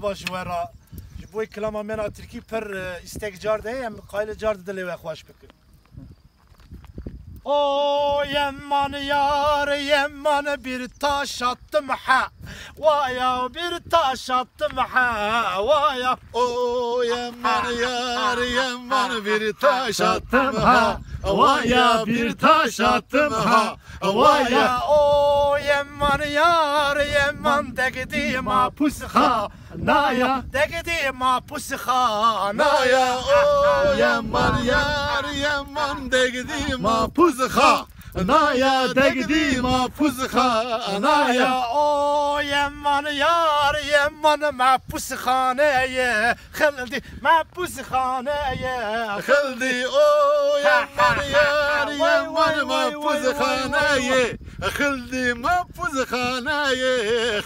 باش ورا بوی کلام من ترکی پر استک جارده هم قایل جارده دلی و خوش بکن او yeman yar yeman bir taş attım ha vaya bir taş attım ha vaya o yeman yar yeman bir taş attım ha vaya bir taş attım ha vaya o yeman yar yeman degdim ha pusha naya degdim ha pusha naya o yeman yar yeman degdim ha pusha naya degdim ha pusha naya o yeman yar yeman mahpushaneye khildi mahpushaneye khildi o yeman yar yeman mahpushaneye khildi mahpushaneye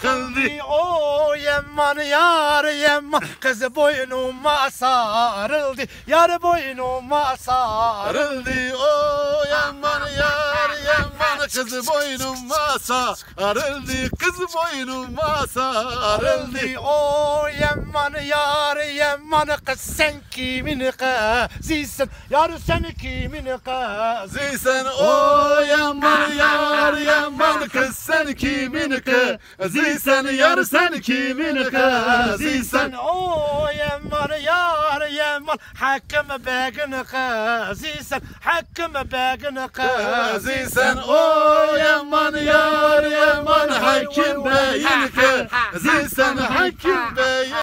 khildi o yeman yar yeman kız boynuma sarıldı yar boynuma sarıldı o yeman yar yeman kız boynuma sarıldı kız boynuma sarıldı o yeman yar yeman kız sen kimin kızısın yar sen kimin kızısın o yeman yar yeman kız sen kimin kızısın yar sen kimin kızısın o yeman yar yeman hakim begin kızısın hakim begin kızısın o yeman yar yeman hakim beyin kızısın hakim beyin